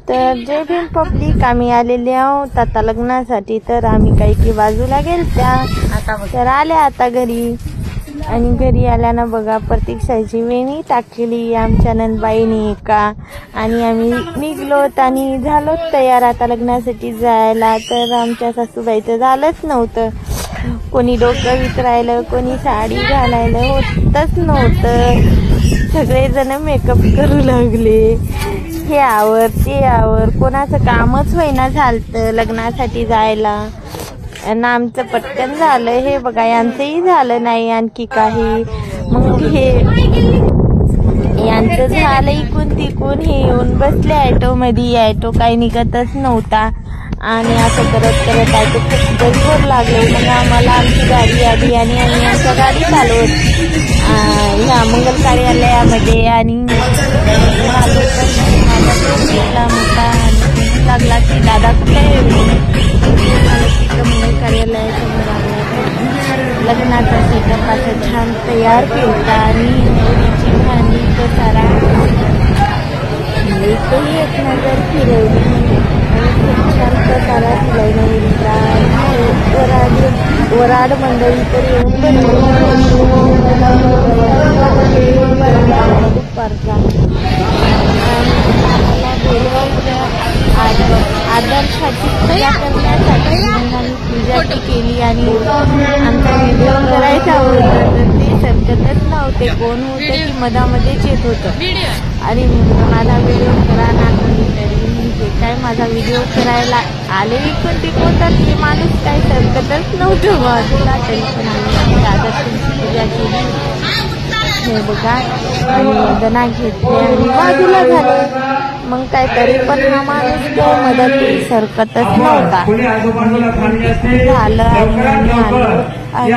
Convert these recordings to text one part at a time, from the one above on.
तर जय भीम पब्लिक, आम्ही आलेले आहोत आता लग्नासाठी. तर आम्ही काही बाजूला गेलत्या, तर आल्या आता घरी. आणि घरी आल्यानं बघा प्रतीक्षाची वेणी टाकली आमच्या नंदबाईने का. आणि आम्ही निघलोत आणि झालोत तयार आता लग्नासाठी जायला. तर आमच्या सासूबाईचं झालंच नव्हतं, कोणी डोकं विचारायला, कोणी साडी घालायला होतच नव्हतं. सगळेजण मेकअप करू लागले, हे आवर ते आवर, कोणाचं कामच होईना झालतं लग्नासाठी जायला. आणि आमचं पटकन झालं, हे बघा यांचंही झालं नाही आणखी काही. मग हे यांचं झालं इकून तिकून, हे येऊन बसले ॲटोमध्ये. ॲटो काही निघतच नव्हता आणि असं करत करत ॲटो खूप गजबोर लागले. मग आम्हाला आमची गाडी आली आणि आम्ही आमच्या गाडी चालवत ह्या मंगल कार्यालयामध्ये. आणि मोठा लागला की दादा कुठे मंगल कार्यालयासमोर आला. लग्नाचा सेटअप असं छान तयार केला आणि नवरीची भांडी तो सारा एकही एक नजर फिरवली आणि खूप छान प्रकारा दिलाय नवरीला. वराड मंडळी तर येऊन दुपारचा आदर्शाची पूजा करण्यासाठी आम्ही पूजा केली. आणि आमचा व्हिडिओ करायचा होता तर ते सरकतच नव्हते, कोण होतं की मधामध्येच येत होतं. आणि माझा व्हिडिओ करा ना कोणीतरी, म्हणजे काय माझा व्हिडिओ करायला आले इकडून तिकडून, तर ते माणूस काय सरकतच नव्हतं बाजूला. तरी पण आम्ही आदर्शाची पूजा केली. हे बघा आणि वंदना घेतली आणि बाजूला झाले. मग काय तरी पण हा माणूस तो मदत सरकतच नव्हता. झालं आणि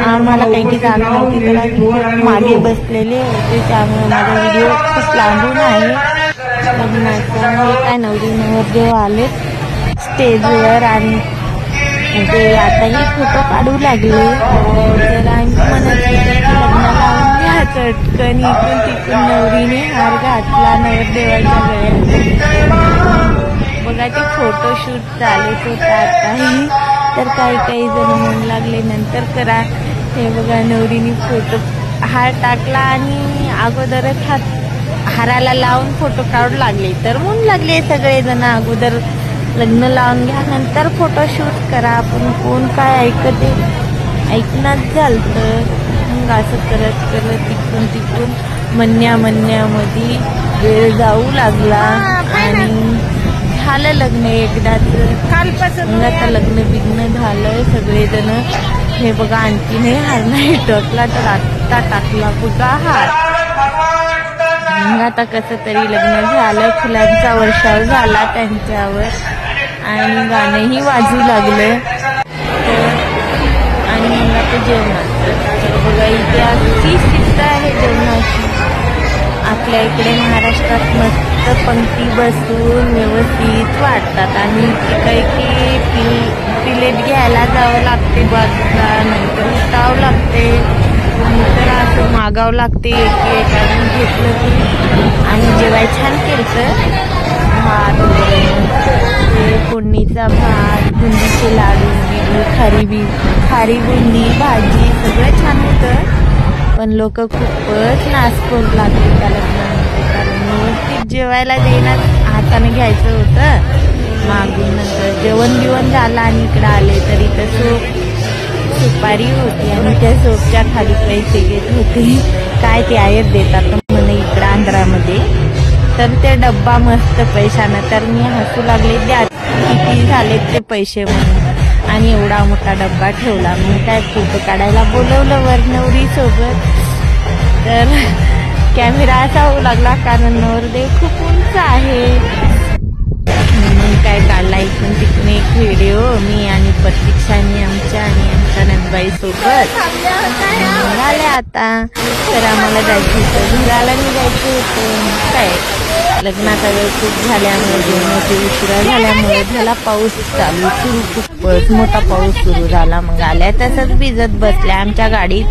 आम्हाला काही जाणं नव्हती, त्याला मागे बसलेले होते, त्यामुळे माझा व्हिडिओ खूप लांबून आहे लग्नाचा. हे काय नवरी नवरदेव आले स्टेजवर आणि ते आताही फोटो काढू लागले. तर आम्ही म्हणत लग्नाला चटकन इकडून तिकडून नवरीने हार घातला नवरदेवाच्या गळ्यात. बघा ते फोटोशूट चालूच होता आताही. तर काही जण म्हणू लागले नंतर करा. हे बघा नवरीने फोटो हार टाकला आणि अगोदरच हाराला लावून फोटो काढू लागले. तर म्हणू लागले सगळेजण अगोदर लग्न लावून घ्या नंतर फोटोशूट करा. आपण कोण काय ऐकते, ऐकणंच झालं. मग असं करत करत तिकडून म्हणण्यामध्ये वेळ जाऊ लागला आणि झालं लग्न एकदाच. कालपासून आता लग्न झालं सगळेजण. हे बघा आणखीनही हार नाही टाकला, तर आत्ता टाकला बघा हार. मग आता कसं तरी लग्न झालं, फुलांचा वर्षाव झाला त्यांच्यावर आणि गाणंही वाजू लागलं. आणि मग आता जेवणाचं बघा इथे अशी शिस्त आहे जेवणाची. आपल्या इकडे महाराष्ट्रात मस्त पंक्ती बसून व्यवस्थित वाटतात आणि काही प्लेट घ्यायला जावं लागते बाजूला, नंतर उठावं लागते, नंतर असं मागावं लागते. एक आणून घेतलं की आणि जेवाय छान केलं. भात फोडणीचा भात, बुंदीचे लाडू, खारी बुंदी, भाजी सगळं छान होतं. पण लोक खूपच नाच करू लागले त्या लग्नामध्ये, कारण व्यवस्थित जेवायला देण्यात हाताने घ्यायचं होतं मागून. नंतर जेवण झालं आणि इकडं आले तर इथं सुपारी होती आणि त्या सोपच्या खाली पैसे घेत होते. काय ते आयर देतात म्हणे इकडं आंध्रामध्ये. तर ते डब्बा मस्त पैशानं. तर मी हसू लागले, द्या किती झाले ते पैसे म्हणून. आणि एवढा मोठा डब्बा ठेवला. मग काय फोटो काढायला बोलवलं वर नवरीसोबत. तर कॅमेरा असा होऊ लागला कारण नवरदेव खूप उंच आहे. मग काय काढला इकडून तिकडून एक व्हिडिओ मी आणि प्रतीक्षाने आमच्या नंदबाई सोबत. झाले आता. तर आम्हाला जायचं होतं घराला निघायचं होतं. काय लग्नाचा वेळ खूप झाल्यामुळे जेवणाची उशिरा झाल्यामुळे झाला पाऊस चालू सुरू, खूपच मोठा पाऊस सुरू झाला. मग आल्या तसंच भिजत बसल्या आमच्या गाडीत.